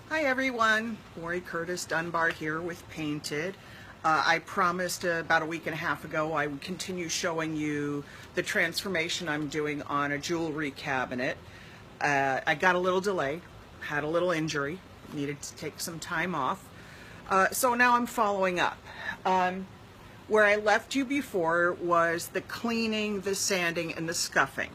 Hi everyone, Lori Curtis Dunbar here with Painted. I promised about a week and a half ago I would continue showing you the transformation I'm doing on a jewelry cabinet. I got a little delayed, had a little injury, needed to take some time off. So now I'm following up. Where I left you before was the cleaning, the sanding, and the scuffing.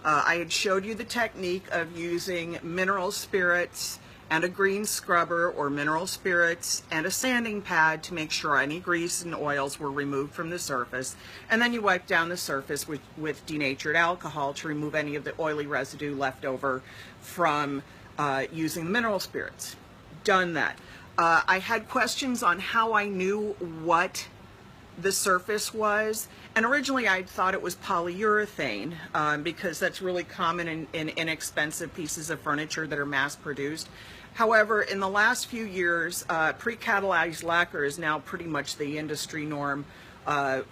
I had showed you the technique of using mineral spirits and a green scrubber or mineral spirits and a sanding pad to make sure any grease and oils were removed from the surface. And then you wipe down the surface with denatured alcohol to remove any of the oily residue left over from using mineral spirits. Done that. I had questions on how I knew what the surface was, and originally I thought it was polyurethane because that's really common in inexpensive pieces of furniture that are mass produced. However, in the last few years, pre-catalyzed lacquer is now pretty much the industry norm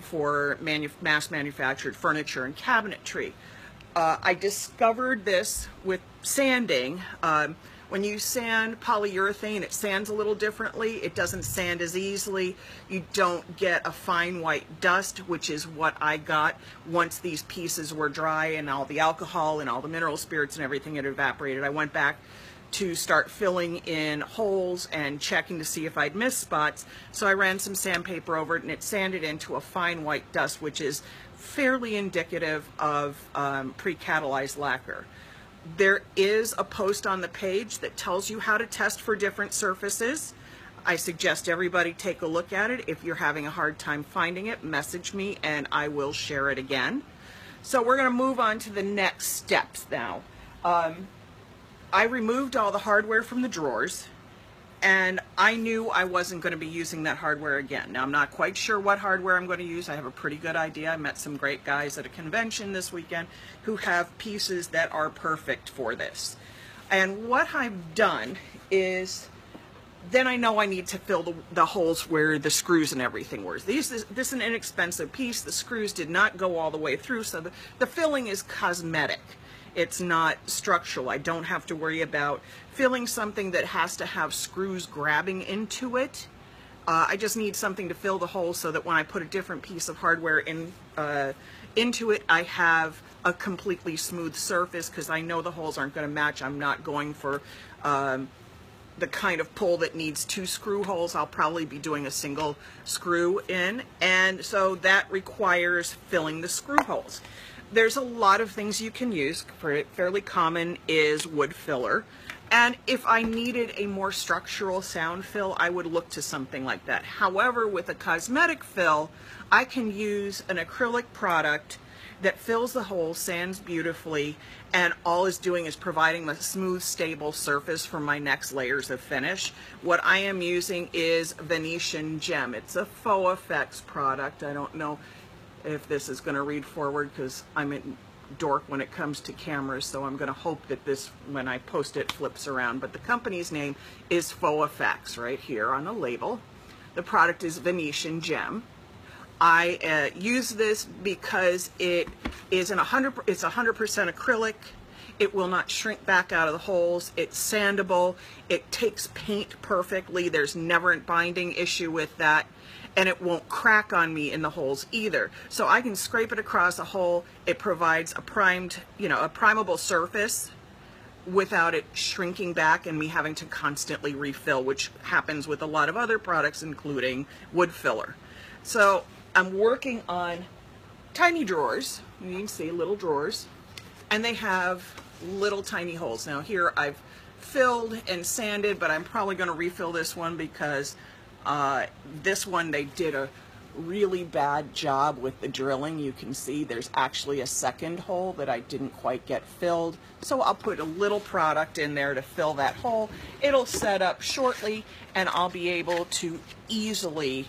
for mass manufactured furniture and cabinetry. I discovered this with sanding. When you sand polyurethane, it sands a little differently. It doesn't sand as easily. You don't get a fine white dust, which is what I got once these pieces were dry and all the alcohol and all the mineral spirits and everything had evaporated. I went back to start filling in holes and checking to see if I'd missed spots. So I ran some sandpaper over it and it sanded into a fine white dust, which is fairly indicative of pre-catalyzed lacquer. There is a post on the page that tells you how to test for different surfaces. I suggest everybody take a look at it. If you're having a hard time finding it, message me and I will share it again. So we're going to move on to the next steps now. I removed all the hardware from the drawers, and I knew I wasn't going to be using that hardware again. Now, I'm not quite sure what hardware I'm going to use. I have a pretty good idea. I met some great guys at a convention this weekend who have pieces that are perfect for this. And what I've done is, then I know I need to fill the holes where the screws and everything were. This is an inexpensive piece. The screws did not go all the way through, so the filling is cosmetic. It's not structural. I don't have to worry about filling something that has to have screws grabbing into it. I just need something to fill the hole so that when I put a different piece of hardware into it, I have a completely smooth surface because I know the holes aren't going to match. I'm not going for the kind of pull that needs 2 screw holes. I'll probably be doing a single screw in, and so that requires filling the screw holes. There's a lot of things you can use. Fairly common is wood filler. And if I needed a more structural sound fill, I would look to something like that. However, with a cosmetic fill, I can use an acrylic product that fills the hole, sands beautifully, and all it's doing is providing a smooth, stable surface for my next layers of finish. What I am using is Venetian Gem. It's a Faux Effects product. I don't know if this is going to read forward because I'm a dork when it comes to cameras, so I'm going to hope that this, when I post it, flips around. But the company's name is Faux Effects right here on the label. The product is Venetian Gem. I use this because it is it's 100% acrylic. It will not shrink back out of the holes. It's sandable. It takes paint perfectly. There's never a binding issue with that. And it won't crack on me in the holes either. So I can scrape it across a hole. It provides a primable surface without it shrinking back and me having to constantly refill, which happens with a lot of other products, including wood filler. So I'm working on tiny drawers. You can see little drawers, and they have little tiny holes. Now here I've filled and sanded, but I'm probably going to refill this one because this one they did a really bad job with the drilling. You can see there's actually a second hole that I didn't quite get filled. So I'll put a little product in there to fill that hole. It'll set up shortly and I'll be able to easily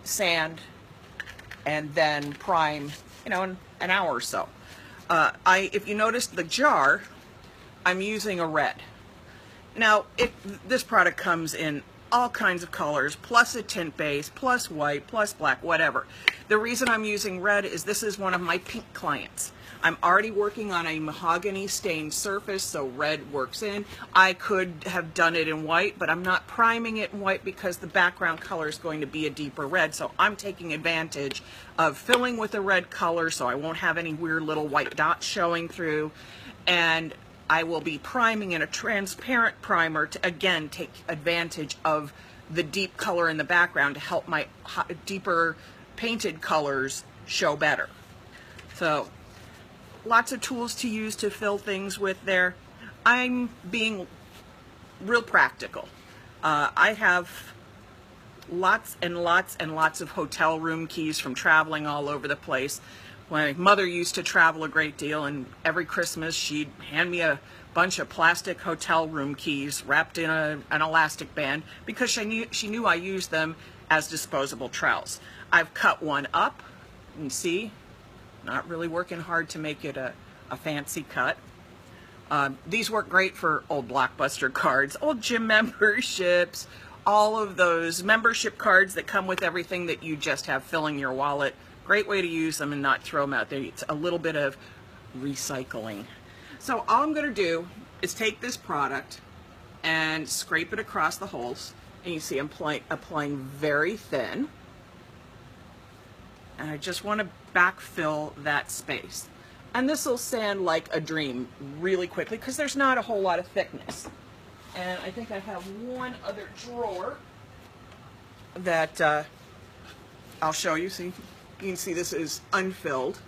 sand and then prime, in an hour or so. If you notice the jar, I'm using a red. Now, this product comes in all kinds of colors, plus a tint base, plus white, plus black, whatever. The reason I'm using red is this is one of my pink clients. I'm already working on a mahogany stained surface, so red works in. I could have done it in white, but I'm not priming it in white because the background color is going to be a deeper red, so I'm taking advantage of filling with a red color so I won't have any weird little white dots showing through. And I will be priming in a transparent primer to, again, take advantage of the deep color in the background to help my deeper painted colors show better. So, lots of tools to use to fill things with there. I'm being real practical. I have lots and lots and lots of hotel room keys from traveling all over the place. My mother used to travel a great deal, and every Christmas she'd hand me a bunch of plastic hotel room keys wrapped in an elastic band because she knew I used them as disposable trowels. I've cut one up, you can see, not really working hard to make it a fancy cut. These work great for old Blockbuster cards, old gym memberships, all of those membership cards that come with everything that you just have filling your wallet. Great way to use them and not throw them out there. It's a little bit of recycling. So all I'm going to do is take this product and scrape it across the holes. And you see I'm applying very thin. And I just want to backfill that space. And this will sand like a dream really quickly because there's not a whole lot of thickness. And I think I have one other drawer that I'll show you. See, you can see this is unfilled.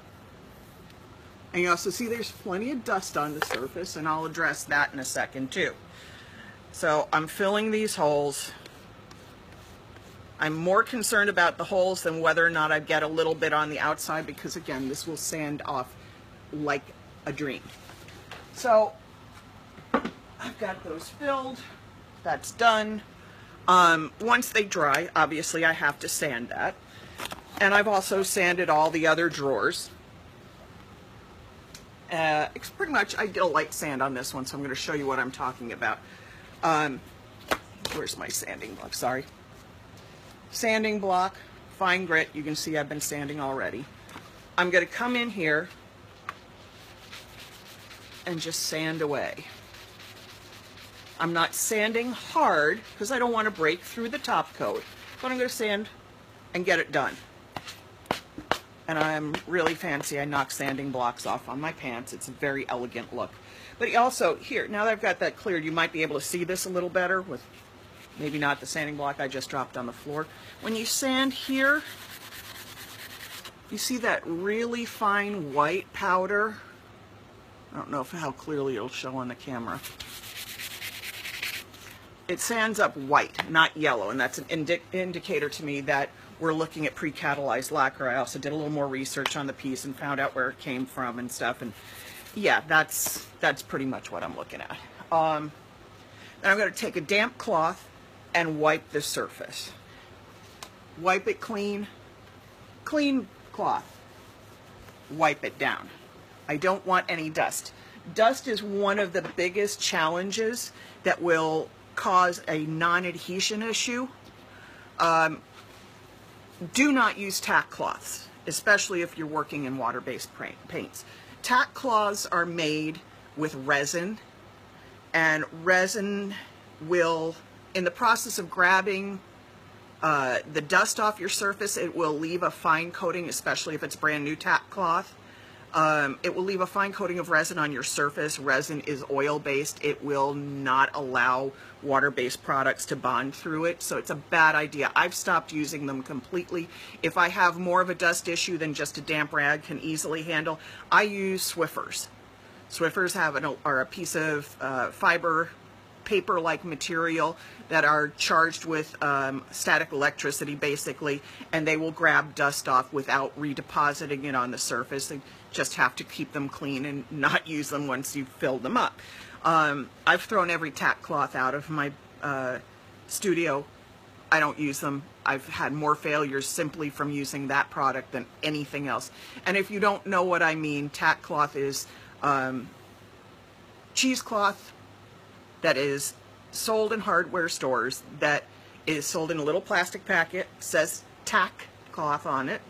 And you also see there's plenty of dust on the surface, and I'll address that in a second too. So I'm filling these holes. I'm more concerned about the holes than whether or not I get a little bit on the outside because, again, this will sand off like a dream. So I've got those filled. That's done. Once they dry, obviously I have to sand that. And I've also sanded all the other drawers. It's pretty much, I did a light sand on this one, so I'm going to show you what I'm talking about. Where's my sanding block? Sorry. Sanding block, fine grit. You can see I've been sanding already. I'm going to come in here and just sand away. I'm not sanding hard because I don't want to break through the top coat, but I'm going to sand and get it done. And I'm really fancy. I knock sanding blocks off on my pants. It's a very elegant look. But also, here, now that I've got that cleared, you might be able to see this a little better with maybe not the sanding block I just dropped on the floor. When you sand here, you see that really fine white powder? I don't know how clearly it'll show on the camera. It sands up white, not yellow, and that's an indicator to me that we're looking at pre-catalyzed lacquer. I also did a little more research on the piece and found out where it came from and stuff, and yeah, that's pretty much what I'm looking at. Then I'm going to take a damp cloth and wipe the surface. Wipe it clean. Clean cloth. Wipe it down. I don't want any dust. Dust is one of the biggest challenges that will cause a non-adhesion issue. Do not use tack cloths, especially if you're working in water-based paints. Tack cloths are made with resin, and resin will, in the process of grabbing the dust off your surface, it will leave a fine coating, especially if it's brand new tack cloth. It will leave a fine coating of resin on your surface. Resin is oil-based. It will not allow water-based products to bond through it, so it's a bad idea. I've stopped using them completely. If I have more of a dust issue than just a damp rag can easily handle, I use Swiffers. Swiffers are a piece of fiber, paper-like material that are charged with static electricity, basically, and they will grab dust off without redepositing it on the surface. They just have to keep them clean and not use them once you've filled them up. I've thrown every tack cloth out of my studio. I don't use them. I've had more failures simply from using that product than anything else. And if you don't know what I mean, tack cloth is cheesecloth that is sold in hardware stores that is sold in a little plastic packet, says tack cloth on it,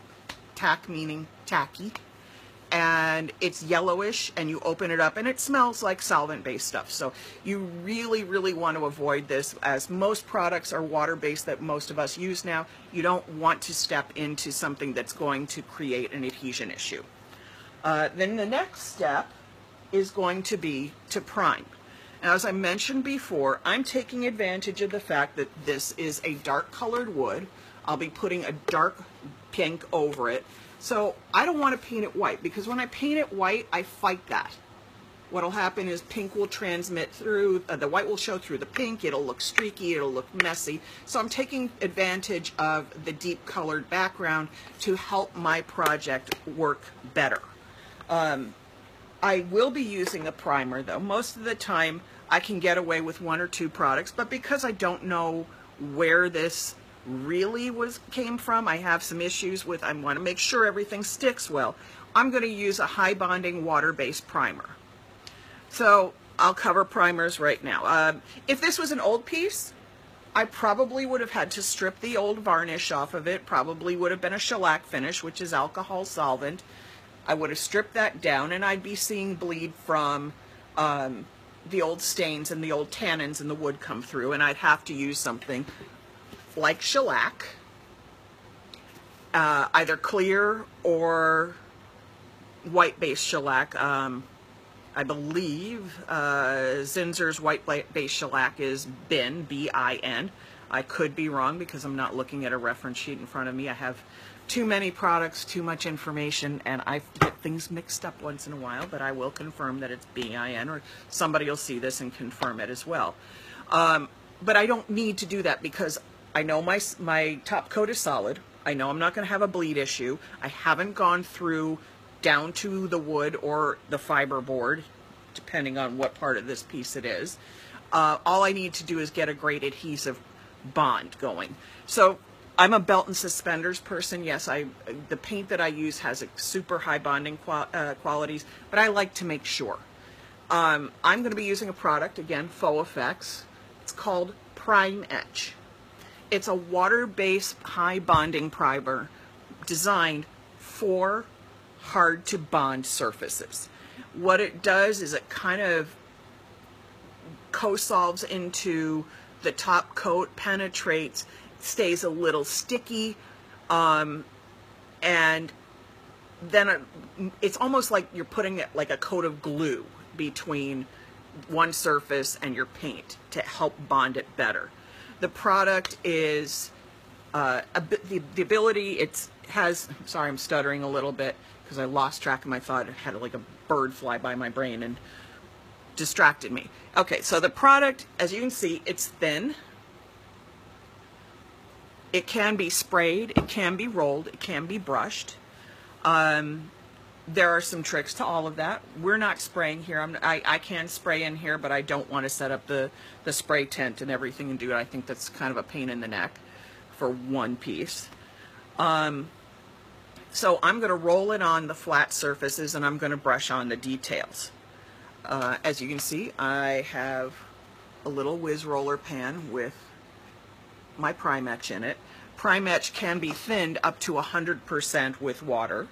tack meaning tacky, and it's yellowish, and you open it up and it smells like solvent-based stuff. So you really, really want to avoid this, as most products are water-based that most of us use now. You don't want to step into something that's going to create an adhesion issue. Then the next step is going to be to prime. Now, as I mentioned before, I'm taking advantage of the fact that this is a dark colored wood. I'll be putting a dark pink over it. So I don't want to paint it white, because when I paint it white, I fight that. What'll happen is pink will transmit through, the white will show through the pink, it'll look streaky, it'll look messy. So I'm taking advantage of the deep colored background to help my project work better. I will be using a primer though. Most of the time I can get away with 1 or 2 products, but because I don't know where this really came from, I have some issues with, I want to make sure everything sticks well. I'm going to use a high bonding water-based primer. So I'll cover primers right now. If this was an old piece, I probably would have had to strip the old varnish off of it. Probably would have been a shellac finish, which is alcohol solvent. I would have stripped that down, and I'd be seeing bleed from the old stains and the old tannins in the wood come through, and I'd have to use something like shellac, either clear or white-based shellac. I believe Zinsser's white-based shellac is BIN, B-I-N. I could be wrong because I'm not looking at a reference sheet in front of me. I have too many products, too much information, and I get things mixed up once in a while, but I will confirm that it's B-I-N, or somebody will see this and confirm it as well. But I don't need to do that because I know my top coat is solid. I know I'm not going to have a bleed issue. I haven't gone through down to the wood or the fiber board, depending on what part of this piece it is. All I need to do is get a great adhesive bond going. So I'm a belt and suspenders person. Yes, the paint that I use has a super high bonding qualities, but I like to make sure. I'm going to be using a product, again, Faux Effects. It's called Prime Etch. It's a water-based high bonding primer designed for hard to bond surfaces. What it does is it kind of co-solves into the top coat, penetrates, stays a little sticky, and then it's almost like you're putting it like a coat of glue between one surface and your paint to help bond it better. The product is the ability, it has, sorry I'm stuttering a little bit because I lost track of my thought. I had like a bird fly by my brain and distracted me. Okay, so the product, as you can see, it's thin. It can be sprayed, it can be rolled, it can be brushed. There are some tricks to all of that. We're not spraying here. I can spray in here, but I don't want to set up the spray tent and everything and do it. I think that's kind of a pain in the neck for one piece. So I'm going to roll it on the flat surfaces, and I'm going to brush on the details. As you can see, I have a little whiz roller pan with my Prime Etch in it. Prime Etch can be thinned up to 100% with water,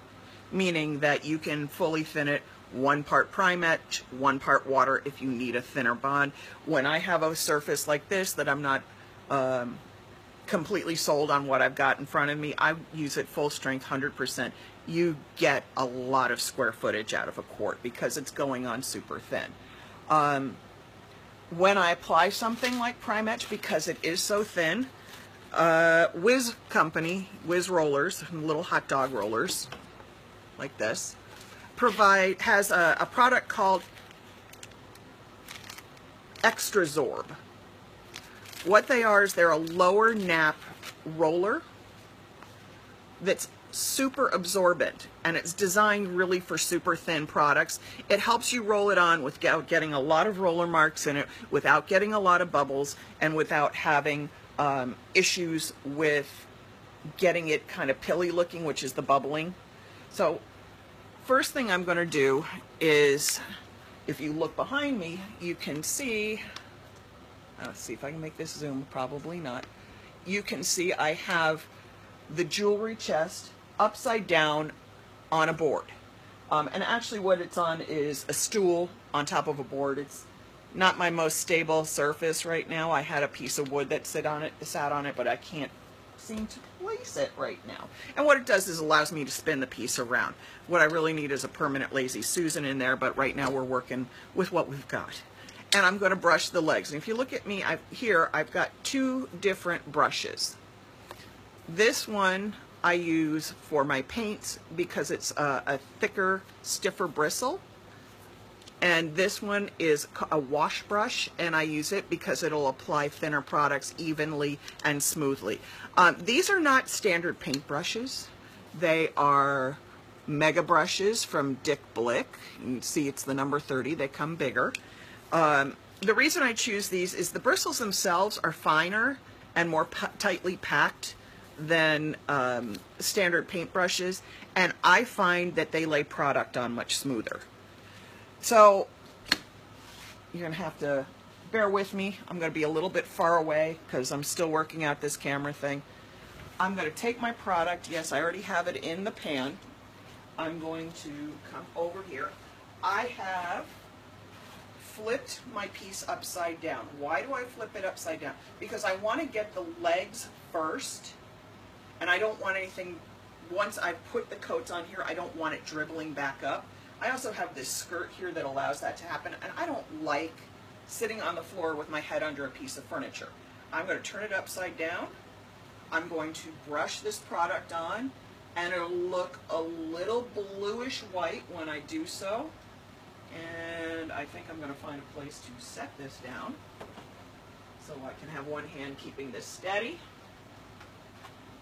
meaning that you can fully thin it 1 part Prime Etch, 1 part water if you need a thinner bond. When I have a surface like this that I'm not completely sold on what I've got in front of me, I use it full strength 100%. You get a lot of square footage out of a quart because it's going on super thin. When I apply something like Prime Etch, because it is so thin, Whiz Company, Whiz Rollers, little hot dog rollers like this, has a product called Extra Zorb. What they are is they're a lower nap roller that's super absorbent, and it's designed really for super thin products. It helps you roll it on without getting a lot of roller marks in it, without getting a lot of bubbles, and without having issues with getting it kind of pilly looking, which is the bubbling. So first thing I'm going to do is, if you look behind me, you can see, let's see if I can make this zoom, probably not. you can see I have the jewelry chest upside down on a board. And actually what it's on is a stool on top of a board. It's not my most stable surface right now. I had a piece of wood that sat on it, but I can't seem to place it right now. And what it does is allows me to spin the piece around. What I really need is a permanent Lazy Susan in there, but right now we're working with what we've got. And I'm going to brush the legs. And if you look at me, I've got two different brushes. This one I use for my paints because it's a thicker, stiffer bristle. And this one is a wash brush, and I use it because it'll apply thinner products evenly and smoothly. These are not standard paint brushes. They are mega brushes from Dick Blick. You can see it's the number 30. They come bigger. The reason I choose these is the bristles themselves are finer and more tightly packed than standard paint brushes, and I find that they lay product on much smoother. So you're going to have to bear with me. I'm going to be a little bit far away because I'm still working out this camera thing. I'm going to take my product. Yes, I already have it in the pan. I'm going to come over here. I have flipped my piece upside down. Why do I flip it upside down? Because I want to get the legs first, and I don't want anything, once I've put the coats on here, I don't want it dribbling back up. I also have this skirt here that allows that to happen, and I don't like sitting on the floor with my head under a piece of furniture. I'm going to turn it upside down. I'm going to brush this product on, and it'll look a little bluish white when I do so. And I think I'm going to find a place to set this down so I can have one hand keeping this steady.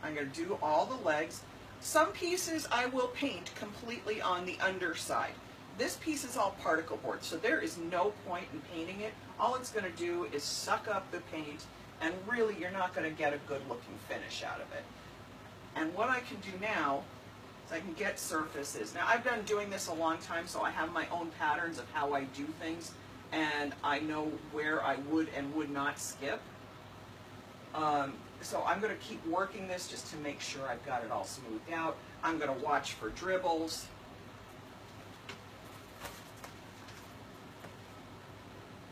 I'm going to do all the legs. Some pieces I will paint completely on the underside. This piece is all particle board, so there is no point in painting it. All it's going to do is suck up the paint, and really you're not going to get a good looking finish out of it. And what I can do now is I can get surfaces. Now I've been doing this a long time, so I have my own patterns of how I do things, and I know where I would and would not skip. So I'm going to keep working this just to make sure I've got it all smoothed out. I'm going to watch for dribbles.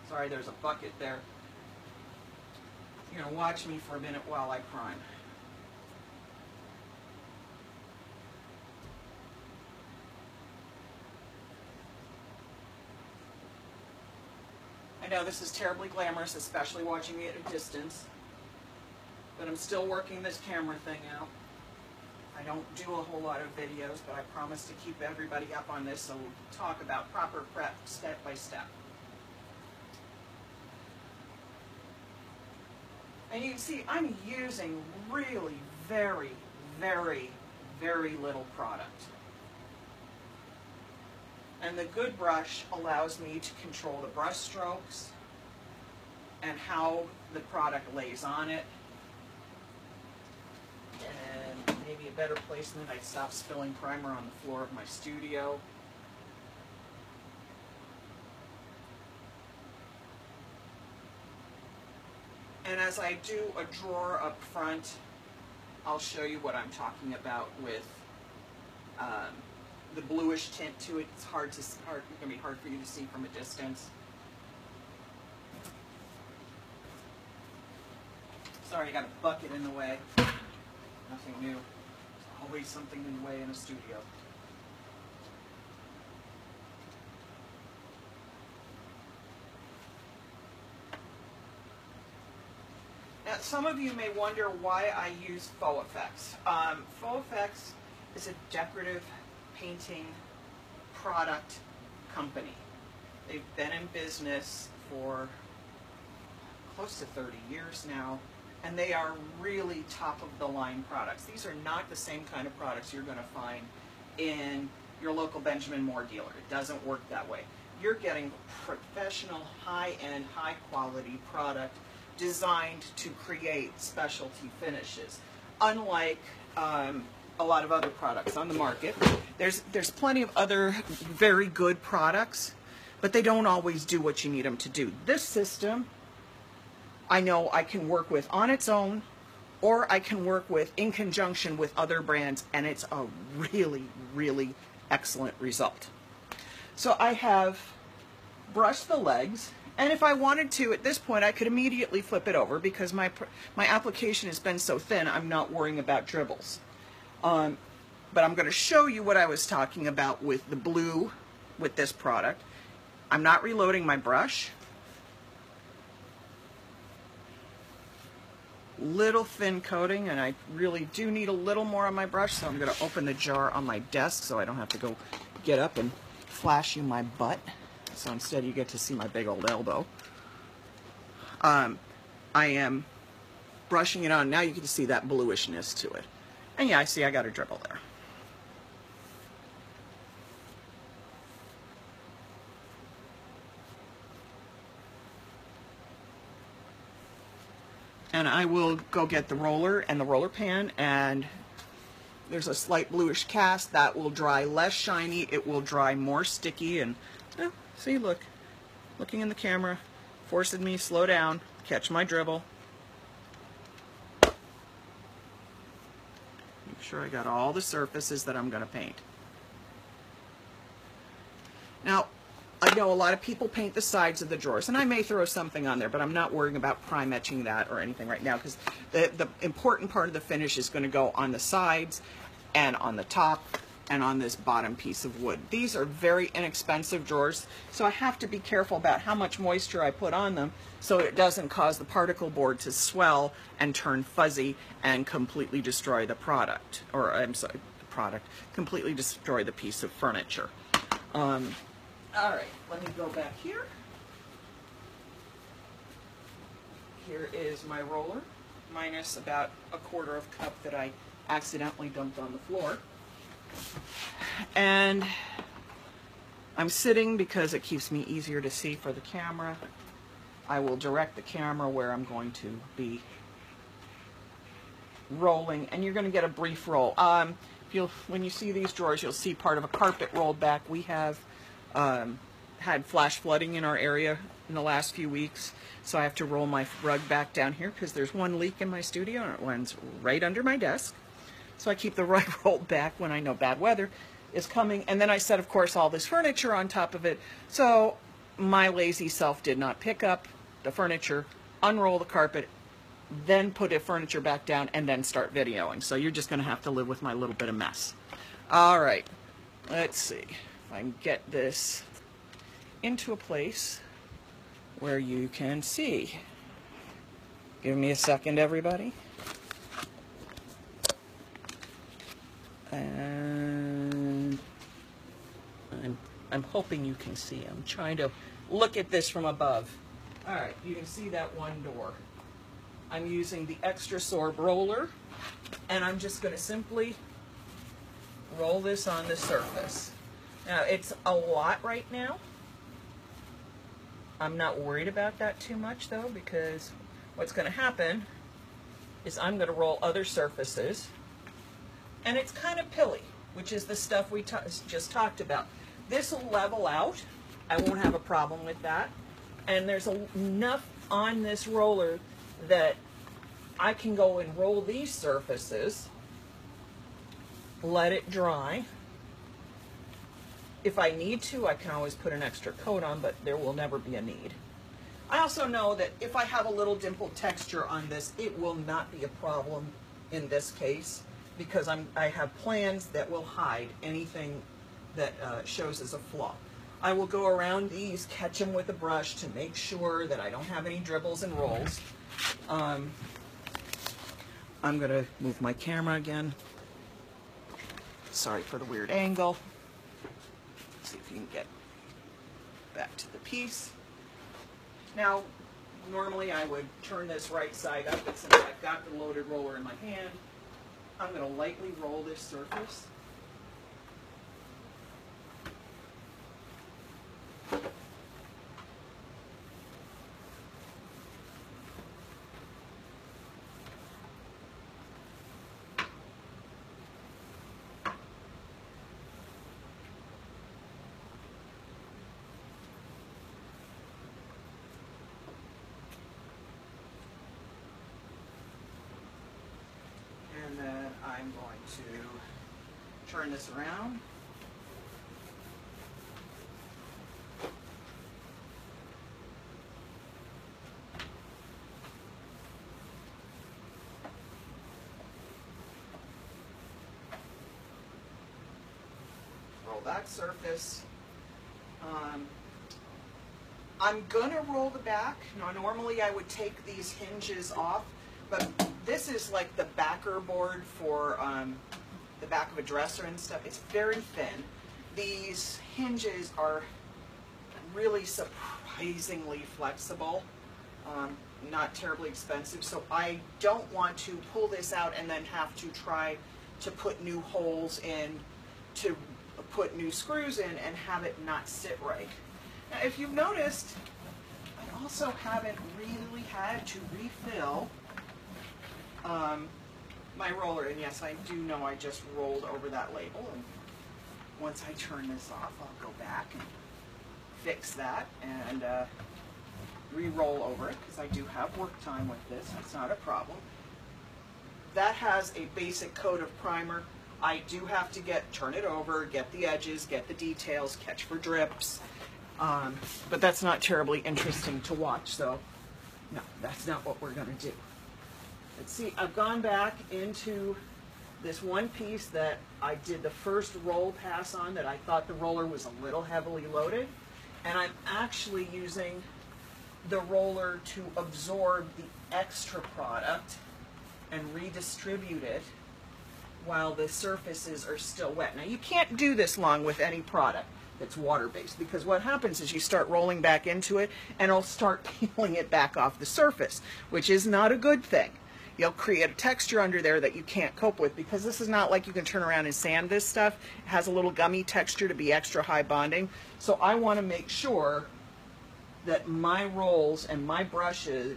Sorry, there's a bucket there. You're going to watch me for a minute while I prime. I know this is terribly glamorous, especially watching me at a distance. But I'm still working this camera thing out. I don't do a whole lot of videos, but I promise to keep everybody up on this, so we'll talk about proper prep step by step. And you can see I'm using really very, very, very little product. And the good brush allows me to control the brush strokes and how the product lays on it. And maybe a better placement, I'd stop spilling primer on the floor of my studio. And as I do a drawer up front, I'll show you what I'm talking about with the bluish tint to it. It's it's going to be hard for you to see from a distance. Sorry, I got a bucket in the way. Nothing new. There's always something in the way in a studio. Now, some of you may wonder why I use faux effects. Faux effects is a decorative painting product company. They've been in business for close to 30 years now, and they are really top of the line products. These are not the same kind of products you're going to find in your local Benjamin Moore dealer. It doesn't work that way. You're getting professional, high-end, high-quality product designed to create specialty finishes. Unlike a lot of other products on the market, there's plenty of other very good products, but they don't always do what you need them to do. This system, I know I can work with on its own, or I can work with in conjunction with other brands, and it's a really, really excellent result. So I have brushed the legs, and if I wanted to at this point I could immediately flip it over because my application has been so thin I'm not worrying about dribbles. But I'm going to show you what I was talking about with the blue with this product. I'm not reloading my brush. Little thin coating, and I really do need a little more on my brush, so I'm going to open the jar on my desk so I don't have to go get up and flash you my butt. So instead you get to see my big old elbow. I am brushing it on. Now you can see that bluishness to it. And yeah, I see I got a dribble there. And I will go get the roller and the roller pan, and there's a slight bluish cast that will dry less shiny. It will dry more sticky, and see, look, looking in the camera, forcing me slow down, catch my dribble. Make sure I got all the surfaces that I'm going to paint. Now, I know a lot of people paint the sides of the drawers, and I may throw something on there, but I'm not worrying about prime etching that or anything right now, because the important part of the finish is going to go on the sides and on the top and on this bottom piece of wood. These are very inexpensive drawers, so I have to be careful about how much moisture I put on them so it doesn't cause the particle board to swell and turn fuzzy and completely destroy the product, or I'm sorry, the product, completely destroy the piece of furniture. All right, let me go back here. Here is my roller, minus about a quarter of a cup that I accidentally dumped on the floor. And I'm sitting because it keeps me easier to see for the camera. I will direct the camera where I'm going to be rolling, and you're going to get a brief roll. When you see these drawers, you'll see part of a carpet rolled back. We have had flash flooding in our area in the last few weeks, so I have to roll my rug back down here because there's one leak in my studio and it runs right under my desk. So I keep the rug rolled back when I know bad weather is coming, and then I set, of course, all this furniture on top of it, so my lazy self did not pick up the furniture, unroll the carpet, then put the furniture back down, and then start videoing. So you're just going to have to live with my little bit of mess. All right, let's see if I can get this into a place where you can see. Give me a second, everybody. And I'm hoping you can see. I'm trying to look at this from above. All right, you can see that one door. I'm using the Extra Sorb roller, and I'm just going to simply roll this on the surface. Now, it's a lot right now. I'm not worried about that too much, though, because what's going to happen is I'm going to roll other surfaces, and it's kind of pilly, which is the stuff we just talked about. This will level out. I won't have a problem with that. And there's enough on this roller that I can go and roll these surfaces, let it dry. If I need to, I can always put an extra coat on, but there will never be a need. I also know that if I have a little dimpled texture on this, it will not be a problem in this case, because I have plans that will hide anything that shows as a flaw. I will go around these, catch them with a brush to make sure that I don't have any dribbles and rolls. I'm going to move my camera again. Sorry for the weird angle. Let's see if you can get back to the piece. Now, normally I would turn this right side up, but since I've got the loaded roller in my hand, I'm going to lightly roll this surface. to turn this around. Roll that surface. I'm gonna roll the back. Now, normally I would take these hinges off, but this is like the backer board for the back of a dresser and stuff. It's very thin. These hinges are really surprisingly flexible, not terribly expensive, so I don't want to pull this out and then have to try to put new holes in, to put new screws in and have it not sit right. Now, if you've noticed, I also haven't really had to refill my roller, and yes, I do know I just rolled over that label, and once I turn this off, I'll go back and fix that and re-roll over it, because I do have work time with this. That's not a problem. That has a basic coat of primer. I do have to turn it over, get the edges, get the details, catch for drips, but that's not terribly interesting to watch, so no, that's not what we're going to do. Let's see, I've gone back into this one piece that I did the first roll pass on that I thought the roller was a little heavily loaded, and I'm actually using the roller to absorb the extra product and redistribute it while the surfaces are still wet. Now, you can't do this long with any product that's water-based, because what happens is you start rolling back into it and it'll start peeling it back off the surface, which is not a good thing. You'll create a texture under there that you can't cope with, because this is not like you can turn around and sand this stuff. It has a little gummy texture to be extra high bonding. So I want to make sure that my rolls and my brushes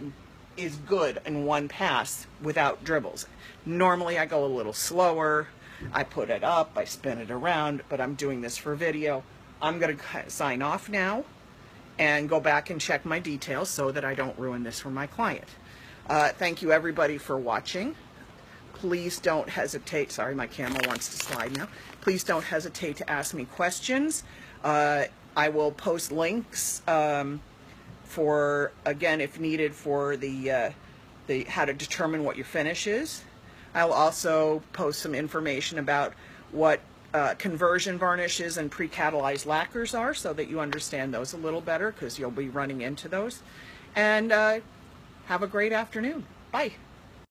is good in one pass without dribbles. Normally I go a little slower. I put it up, I spin it around, but I'm doing this for video. I'm going to sign off now and go back and check my details so that I don't ruin this for my client. Thank you everybody for watching. Please don't hesitate, sorry my camera wants to slide now. Please don't hesitate to ask me questions. I will post links for, again, if needed, for the how to determine what your finish is. I'll also post some information about what conversion varnishes and pre-catalyzed lacquers are, so that you understand those a little better, because you'll be running into those. And have a great afternoon. Bye.